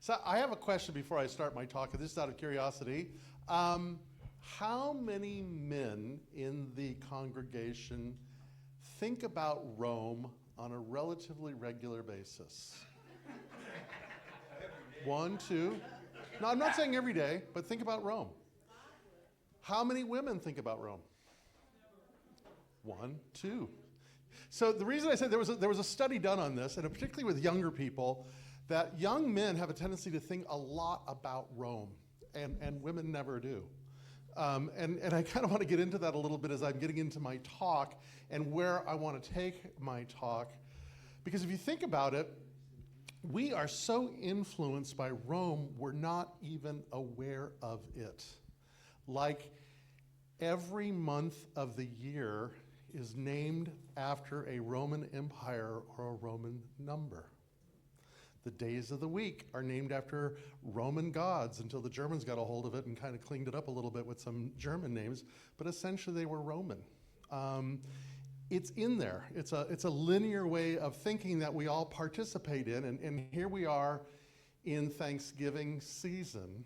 So I have a question before I start my talk, and this is out of curiosity. How many men in the congregation think about Rome on a relatively regular basis? One, two. No, I'm not saying every day, but think about Rome. How many women think about Rome? One, two. So the reason I said there was a study done on this, and particularly with younger people, that young men have a tendency to think a lot about Rome, and women never do. And I kind of want to get into that a little bit as I'm getting into my talk and where I want to take my talk. Because if you think about it, we are so influenced by Rome, we're not even aware of it. Like every month of the year is named after a Roman empire or a Roman number. The days of the week are named after Roman gods until the Germans got a hold of it and kind of cleaned it up a little bit with some German names, but essentially they were Roman. It's in there. It's a linear way of thinking that we all participate in, and here we are in Thanksgiving season.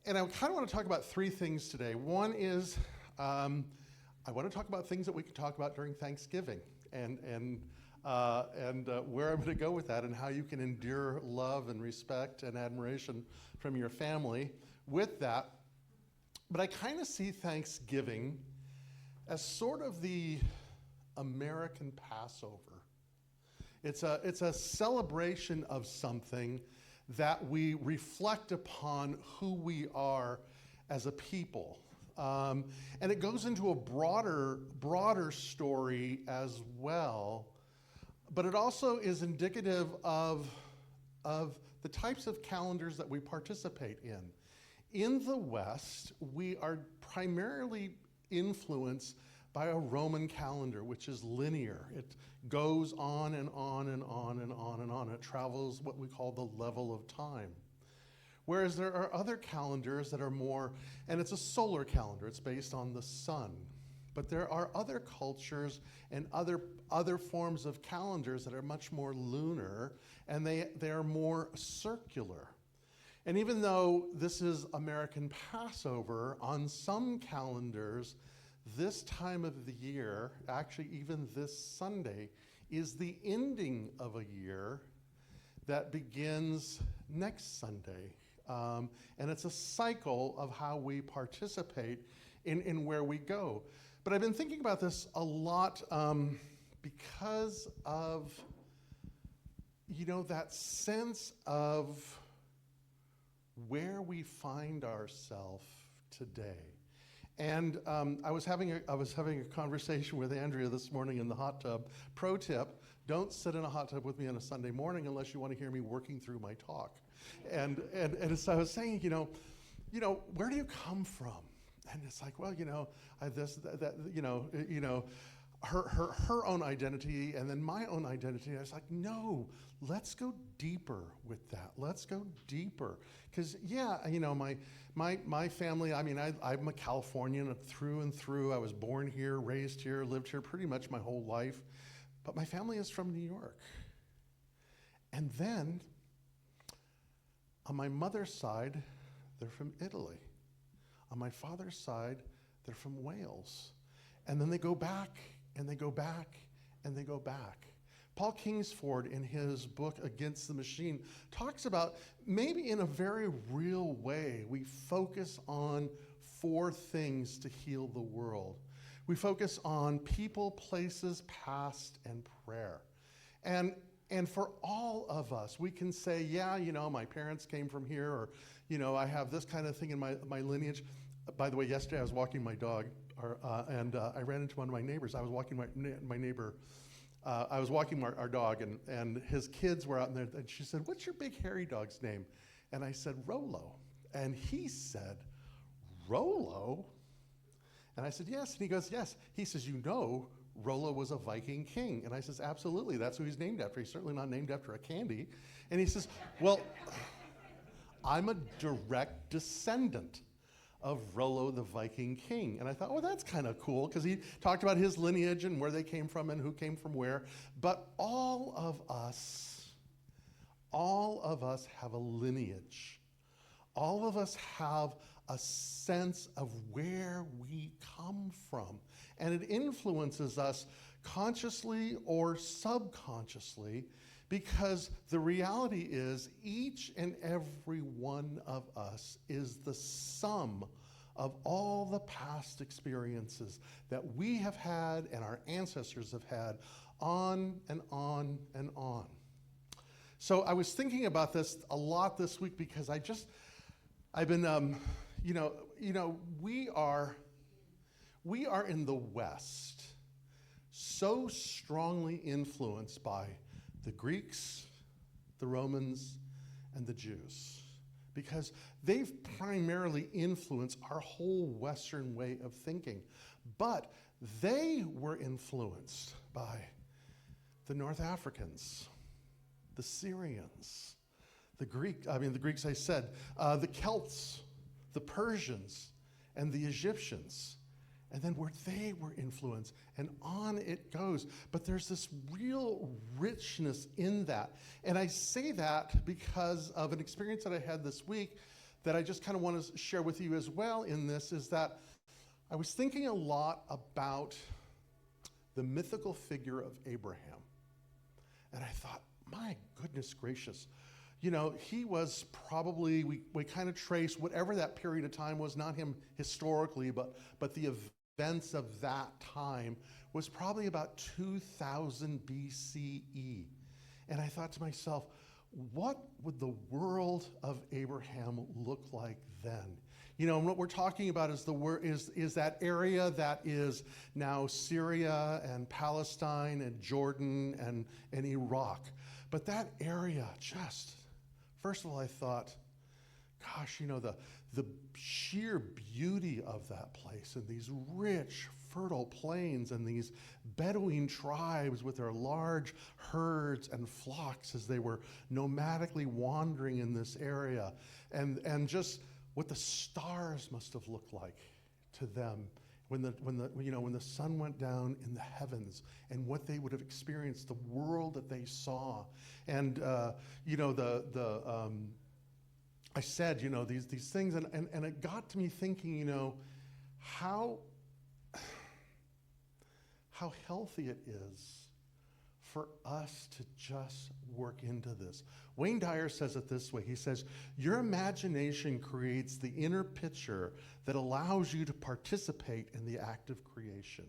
And I kind of want to talk about three things today. One is I want to talk about things that we can talk about during Thanksgiving, and where I'm going to go with that, and how you can endure love and respect and admiration from your family with that. But I kind of see Thanksgiving as sort of the American Passover. It's a celebration of something that we reflect upon who we are as a people. And it goes into a broader story as well. But it also is indicative of the types of calendars that we participate in. In the West, we are primarily influenced by a Roman calendar, which is linear. It goes on and on and on and on and on. It travels what we call the level of time. Whereas there are other calendars that are more, and it's a solar calendar, it's based on the sun. But there are other cultures and other forms of calendars that are much more lunar, and they are more circular. And even though this is American Passover, on some calendars, this time of the year, actually even this Sunday, is the ending of a year that begins next Sunday. And it's a cycle of how we participate in where we go. But I've been thinking about this a lot because of, that sense of where we find ourselves today. And I was having a conversation with Andrea this morning in the hot tub. Pro tip: don't sit in a hot tub with me on a Sunday morning unless you want to hear me working through my talk. And so I was saying, where do you come from? And it's like, well, her own identity and then my own identity. I was like, no, let's go deeper with that. Let's go deeper. Because, my family, I'm a Californian through and through. I was born here, raised here, lived here pretty much my whole life. But my family is from New York. And then, on my mother's side, they're from Italy. On my father's side, they're from Wales. And then they go back, and they go back, and they go back. Paul Kingsford, in his book, Against the Machine, talks about maybe in a very real way, we focus on four things to heal the world. We focus on people, places, past, and prayer. And for all of us, we can say, my parents came from here, or, I have this kind of thing in my lineage. By the way, yesterday I was walking my dog, and I ran into one of my neighbors. I was walking my neighbor. I was walking our dog, and his kids were out there, and she said, "What's your big hairy dog's name?" And I said, "Rollo." And he said, "Rollo?" And I said, "Yes." And he goes, "Yes." He says, Rollo was a Viking king. And I says, "Absolutely, that's who he's named after. He's certainly not named after a candy." And he says, "Well, I'm a direct descendant of Rollo the Viking king." And I thought, well, that's kind of cool, because he talked about his lineage and where they came from and who came from where. But all of us all of us have a lineage. All of us have a sense of where we come from. And it influences us consciously or subconsciously, because the reality is each and every one of us is the sum of all the past experiences that we have had and our ancestors have had, on and on and on. So I was thinking about this a lot this week, because I've been, we are in the West so strongly influenced by the Greeks, the Romans, and the Jews, because they've primarily influenced our whole Western way of thinking. But they were influenced by the North Africans, the Syrians, the Greeks, I said, the Celts, the Persians, and the Egyptians. And then where they were influenced, and on it goes. But there's this real richness in that. And I say that because of an experience that I had this week that I just kind of want to share with you as well in this, is that I was thinking a lot about the mythical figure of Abraham. And I thought, my goodness gracious, he was probably, we kind of trace whatever that period of time was, not him historically, but the events of that time was probably about 2000 BCE. And I thought to myself, what would the world of Abraham look like then? And what we're talking about is that area that is now Syria and Palestine and Jordan and Iraq. But that area, first of all, I thought, gosh, the sheer beauty of that place, and these rich, fertile plains, and these Bedouin tribes with their large herds and flocks as they were nomadically wandering in this area, and just what the stars must have looked like to them when the sun went down in the heavens, and what they would have experienced, the world that they saw, and I said, these things, and it got to me thinking, how healthy it is for us to just work into this. Wayne Dyer says it this way. He says, your imagination creates the inner picture that allows you to participate in the act of creation.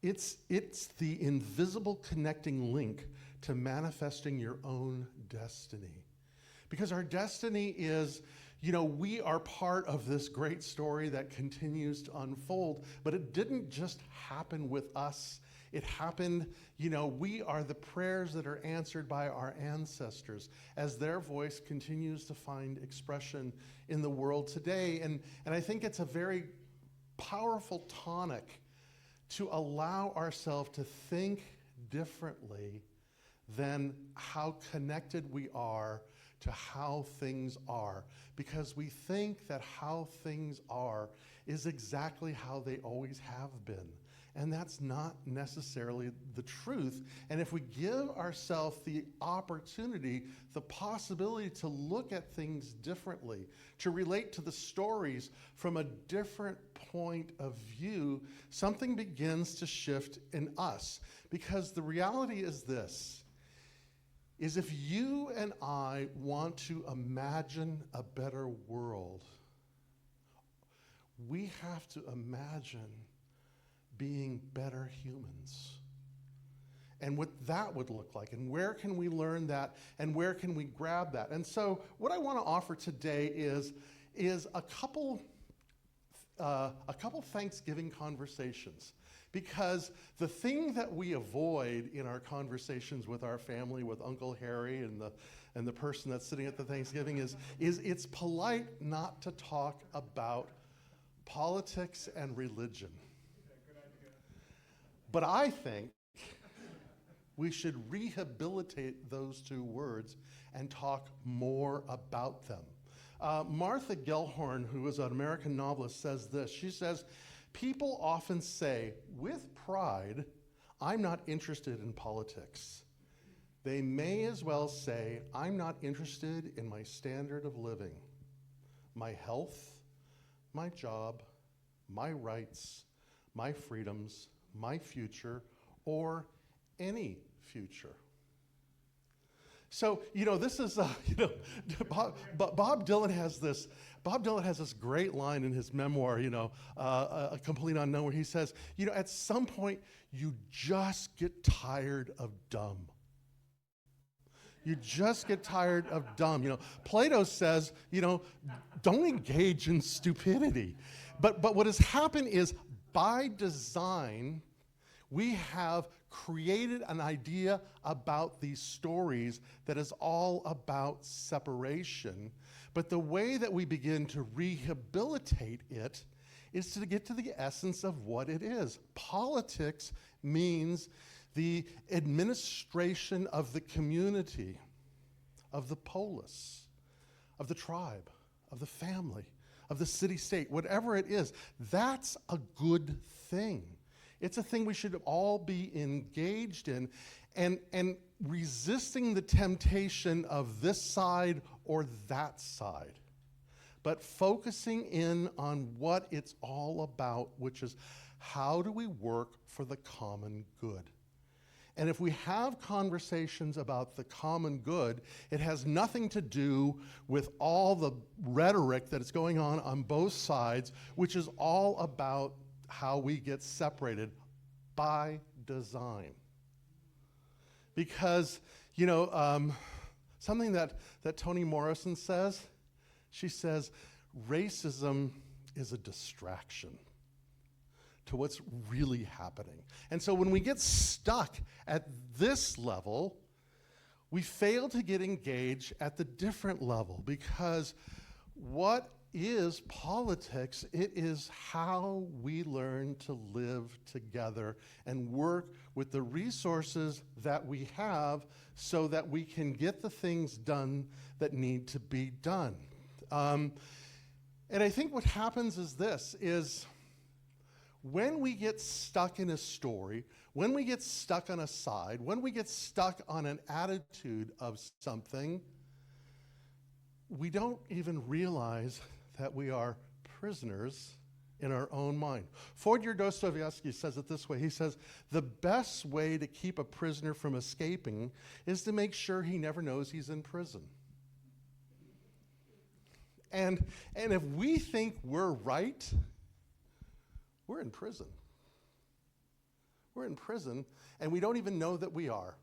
It's the invisible connecting link to manifesting your own destiny. Because our destiny is, we are part of this great story that continues to unfold, but it didn't just happen with us. It happened, we are the prayers that are answered by our ancestors as their voice continues to find expression in the world today. And I think it's a very powerful tonic to allow ourselves to think differently than how connected we are to how things are, because we think that how things are is exactly how they always have been. And that's not necessarily the truth. And if we give ourselves the opportunity, the possibility to look at things differently, to relate to the stories from a different point of view, something begins to shift in us. Because the reality is this, is if you and I want to imagine a better world, we have to imagine being better humans. And what that would look like, and where can we learn that, and where can we grab that? And so what I want to offer today is a couple Thanksgiving conversations. Because the thing that we avoid in our conversations with our family, with Uncle Harry and the person that's sitting at the Thanksgiving is it's polite not to talk about politics and religion. But I think we should rehabilitate those two words and talk more about them. Martha Gellhorn, who is an American novelist, says this. She says, people often say, with pride, I'm not interested in politics. they may as well say, I'm not interested in my standard of living, my health, my job, my rights, my freedoms, my future, or any future. So, this is, Bob Dylan has this. Bob Dylan has this great line in his memoir, A Complete Unknown, where he says, at some point, you just get tired of dumb. You just get tired of dumb. Plato says, don't engage in stupidity. But what has happened is, by design, we have created an idea about these stories that is all about separation. But the way that we begin to rehabilitate it is to get to the essence of what it is. Politics means the administration of the community, of the polis, of the tribe, of the family, of the city-state, whatever it is. That's a good thing. It's a thing we should all be engaged in, and resisting the temptation of this side or that side, but focusing in on what it's all about, which is how do we work for the common good? And if we have conversations about the common good, it has nothing to do with all the rhetoric that is going on both sides, which is all about how we get separated by design. Because, something that Toni Morrison says, she says, racism is a distraction to what's really happening. And so when we get stuck at this level, we fail to get engaged at the different level, because what is politics? It is how we learn to live together and work with the resources that we have so that we can get the things done that need to be done. And I think what happens is this, is when we get stuck in a story, when we get stuck on a side, when we get stuck on an attitude of something, we don't even realize that we are prisoners in our own mind. Fyodor Dostoevsky says it this way. He says, the best way to keep a prisoner from escaping is to make sure he never knows he's in prison. And if we think we're right, we're in prison. We're in prison, and we don't even know that we are,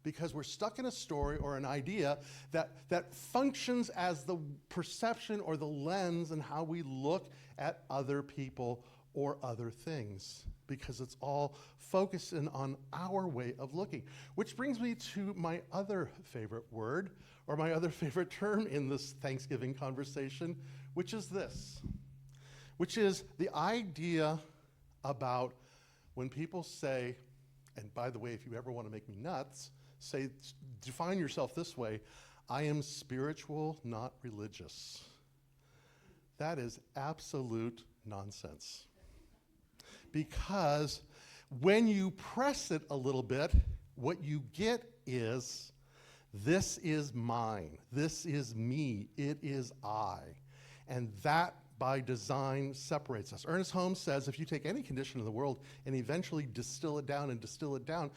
because we're stuck in a story or an idea that functions as the perception or the lens and how we look at other people or other things, because it's all focused in on our way of looking. Which brings me to my other favorite word, or my other favorite term in this Thanksgiving conversation, which is this, which is the idea about when people say, and by the way, if you ever want to make me nuts, define yourself this way: I am spiritual, not religious. That is absolute nonsense. Because when you press it a little bit, what you get is, this is mine, this is me, it is I. And that, by design, separates us. Ernest Holmes says, if you take any condition in the world and eventually distill it down,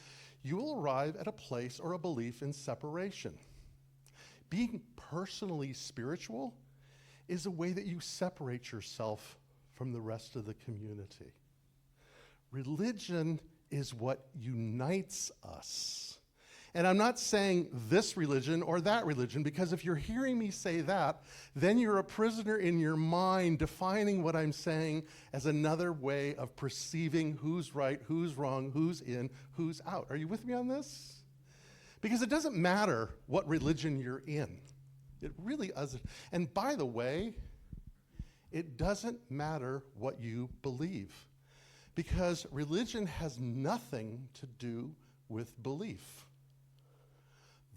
you will arrive at a place or a belief in separation. Being personally spiritual is a way that you separate yourself from the rest of the community. Religion is what unites us. And I'm not saying this religion or that religion, because if you're hearing me say that, then you're a prisoner in your mind defining what I'm saying as another way of perceiving who's right, who's wrong, who's in, who's out. Are you with me on this? Because it doesn't matter what religion you're in. It really doesn't. And by the way, it doesn't matter what you believe, because religion has nothing to do with belief.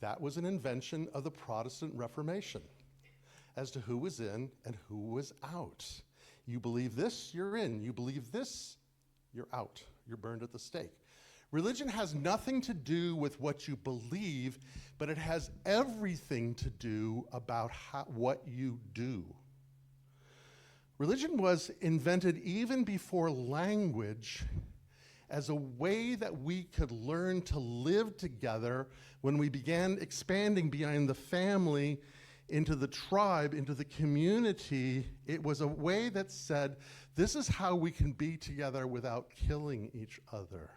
That was an invention of the Protestant Reformation as to who was in and who was out. You believe this, you're in. You believe this, you're out. You're burned at the stake. Religion has nothing to do with what you believe, but it has everything to do about what you do. Religion was invented even before language as a way that we could learn to live together when we began expanding beyond the family into the tribe, into the community. It was a way that said, this is how we can be together without killing each other.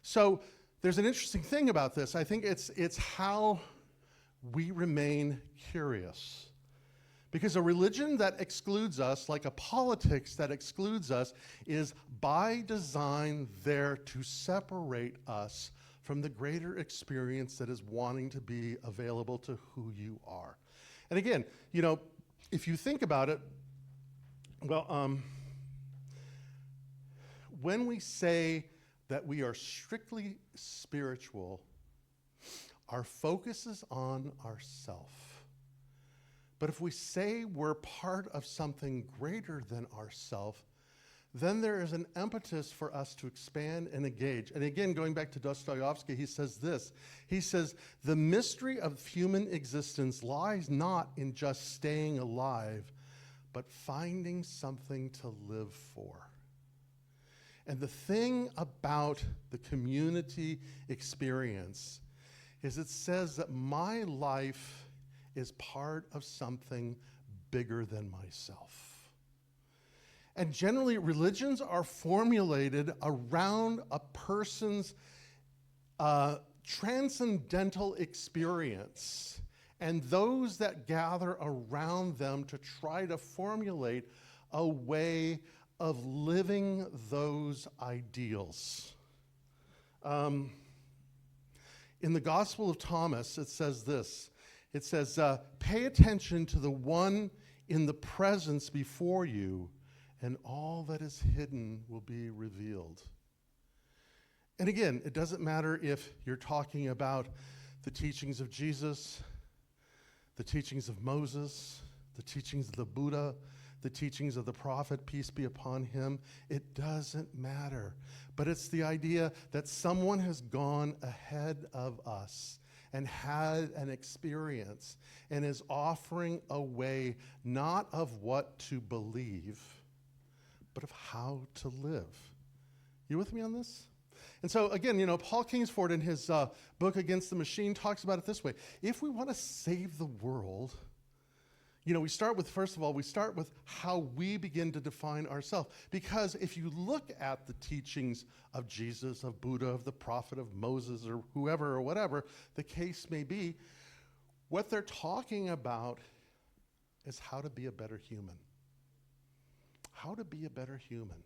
So there's an interesting thing about this. I think it's how we remain curious. Because a religion that excludes us, like a politics that excludes us, is by design there to separate us from the greater experience that is wanting to be available to who you are. And again, if you think about it, when we say that we are strictly spiritual, our focus is on ourself. But if we say we're part of something greater than ourself, then there is an impetus for us to expand and engage. And again, going back to Dostoevsky, he says this. He says, the mystery of human existence lies not in just staying alive, but finding something to live for. And the thing about the community experience is it says that my life is part of something bigger than myself. And generally, religions are formulated around a person's transcendental experience and those that gather around them to try to formulate a way of living those ideals. In the Gospel of Thomas, it says this. It says, pay attention to the one in the presence before you, and all that is hidden will be revealed. And again, it doesn't matter if you're talking about the teachings of Jesus, the teachings of Moses, the teachings of the Buddha, the teachings of the prophet, peace be upon him. It doesn't matter. But it's the idea that someone has gone ahead of us and had an experience and is offering a way not of what to believe, but of how to live. You with me on this? And so again, Paul Kingsford in his book Against the Machine talks about it this way. If we want to save the world, we start with how we begin to define ourselves. Because if you look at the teachings of Jesus, of Buddha, of the prophet, of Moses, or whoever or whatever the case may be, what they're talking about is how to be a better human. How to be a better human.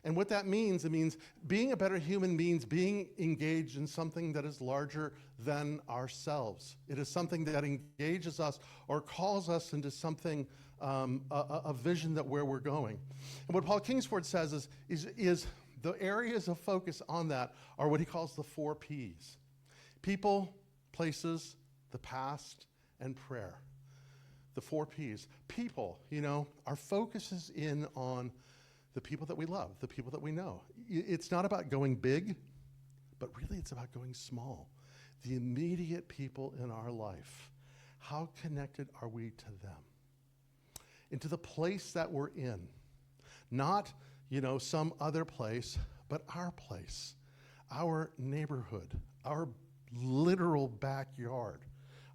And what that means, it means being a better human means being engaged in something that is larger than ourselves. It is something that engages us or calls us into something, a vision that where we're going. And what Paul Kingsford says is the areas of focus on that are what he calls the 4 Ps. People, places, the past, and prayer. The 4 Ps. People, our focus is in on the people that we love, the people that we know. It's not about going big, but really it's about going small. The immediate people in our life. How connected are we to them? Into the place that we're in. Not, some other place, but our place. Our neighborhood. Our literal backyard.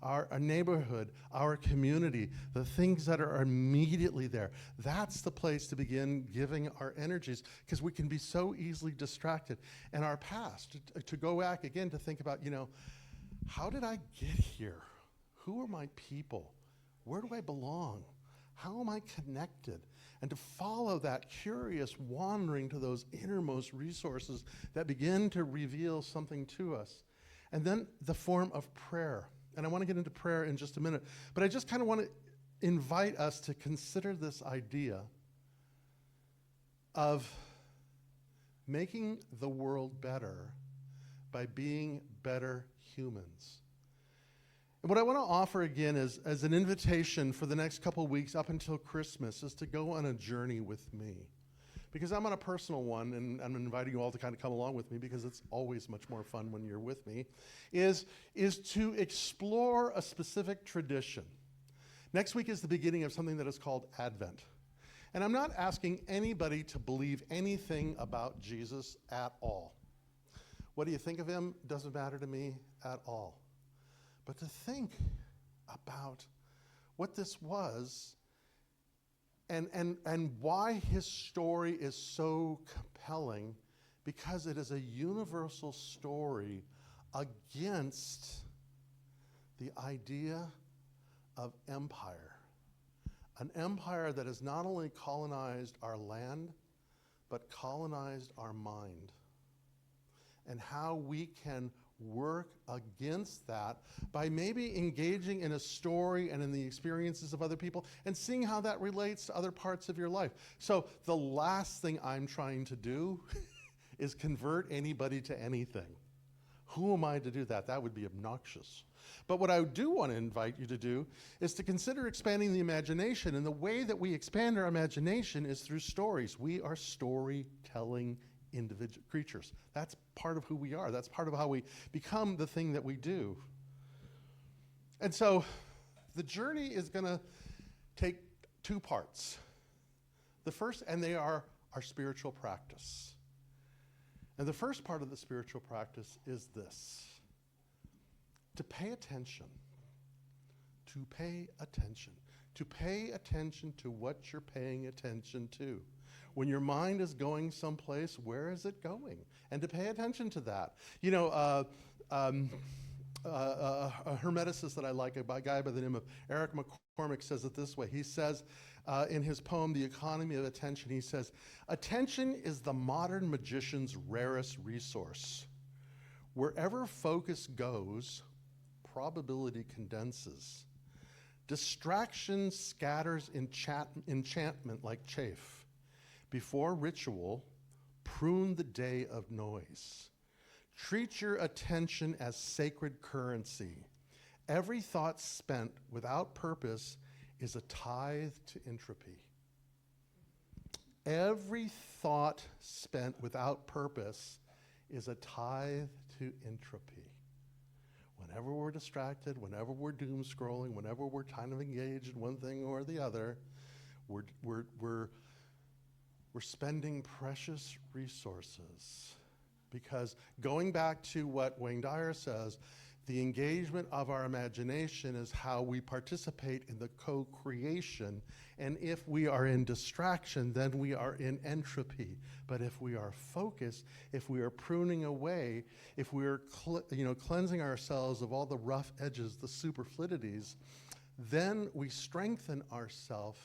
Our neighborhood, our community, the things that are immediately there. That's the place to begin giving our energies, because we can be so easily distracted. And our past, to go back again to think about, how did I get here? Who are my people? Where do I belong? How am I connected? And to follow that curious wandering to those innermost resources that begin to reveal something to us. And then the form of prayer. And I want to get into prayer in just a minute. But I just kind of want to invite us to consider this idea of making the world better by being better humans. And what I want to offer again is, as an invitation for the next couple weeks up until Christmas, is to go on a journey with me. because I'm on a personal one, and I'm inviting you all to kind of come along with me because it's always much more fun when you're with me, is to explore a specific tradition. Next week is the beginning of something that is called Advent. And I'm not asking anybody to believe anything about Jesus at all. What do you think of him? Doesn't matter to me at all. But to think about what this was and why his story is so compelling, because it is a universal story against the idea of empire. An empire that has not only colonized our land, but colonized our mind. And how we can work against that by maybe engaging in a story and in the experiences of other people and seeing how that relates to other parts of your life. So the last thing I'm trying to do is convert anybody to anything. Who am I to do that? That would be obnoxious. But what I do want to invite you to do is to consider expanding the imagination. And the way that we expand our imagination is through stories. We are storytelling individual creatures. That's part of who we are. That's part of how we become the thing that we do. And so the journey is going to take two parts. The first, and they are our spiritual practice. And the first part of the spiritual practice is this: to pay attention. To pay attention. To pay attention to what you're paying attention to. When your mind is going someplace, where is it going? And to pay attention to that. You know, a hermeticist that I like, a guy by the name of Eric McCormick, says it this way. He says in his poem, The Economy of Attention, he says, "Attention is the modern magician's rarest resource. Wherever focus goes, probability condenses. Distraction scatters enchantment like chaff. Before ritual, prune the day of noise. Treat your attention as sacred currency. Every thought spent without purpose is a tithe to entropy." Every thought spent without purpose is a tithe to entropy. Whenever we're distracted, whenever we're doom scrolling, whenever we're kind of engaged in one thing or the other, we're spending precious resources. Because going back to what Wayne Dyer says, the engagement of our imagination is how we participate in the co-creation. And if we are in distraction, then we are in entropy. But if we are focused, if we are pruning away, if we are cleansing ourselves of all the rough edges, the superfluities, then we strengthen ourselves.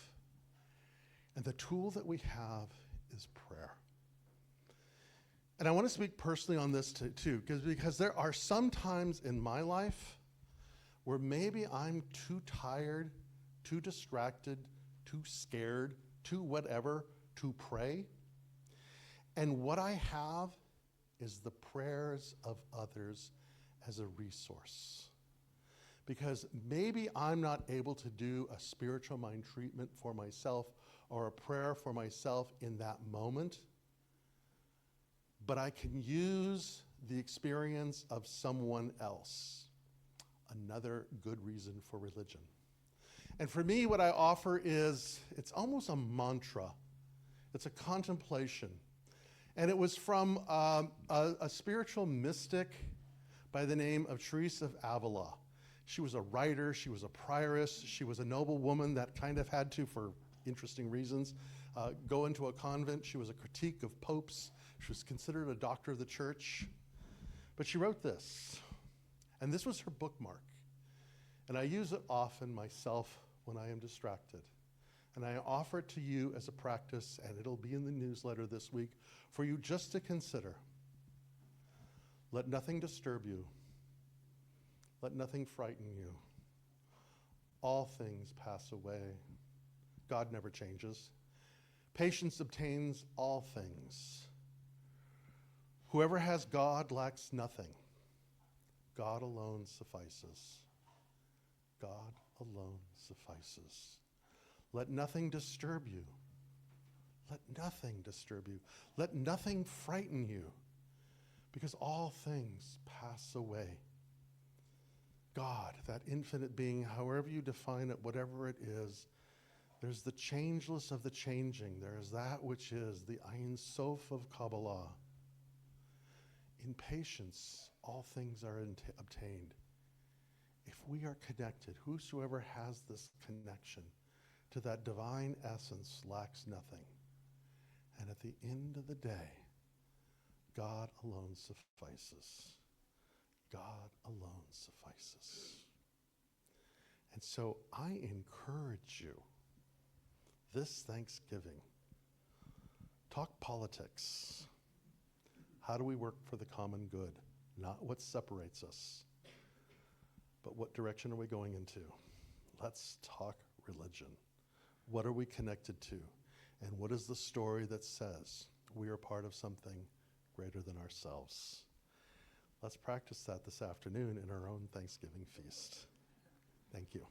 And the tool that we have is prayer. And I want to speak personally on this too, because there are some times in my life where maybe I'm too tired, too distracted, too scared, too whatever, to pray. And what I have is the prayers of others as a resource. Because maybe I'm not able to do a spiritual mind treatment for myself or a prayer for myself in that moment, but I can use the experience of someone else. Another good reason for religion. And for me, what I offer is, it's almost a mantra. It's a contemplation. And it was from a spiritual mystic by the name of Teresa of Avila. She was a writer, she was a prioress, she was a noble woman that kind of had to, for interesting reasons, go into a convent. She was a critique of popes. She was considered a doctor of the church. But she wrote this, and this was her bookmark. And I use it often myself when I am distracted. And I offer it to you as a practice, and it'll be in the newsletter this week for you just to consider. Let nothing disturb you. Let nothing frighten you. All things pass away. God never changes. Patience obtains all things. Whoever has God lacks nothing. God alone suffices. God alone suffices. Let nothing disturb you. Let nothing disturb you. Let nothing frighten you, because all things pass away. God, that infinite being, however you define it, whatever it is, there's the changeless of the changing. There is that which is the Ein Sof of Kabbalah. In patience, all things are obtained. If we are connected, whosoever has this connection to that divine essence lacks nothing. And at the end of the day, God alone suffices. God alone suffices. And so I encourage you this Thanksgiving, talk politics. How do we work for the common good? Not what separates us, but what direction are we going into? Let's talk religion. What are we connected to? And what is the story that says we are part of something greater than ourselves? Let's practice that this afternoon in our own Thanksgiving feast. Thank you.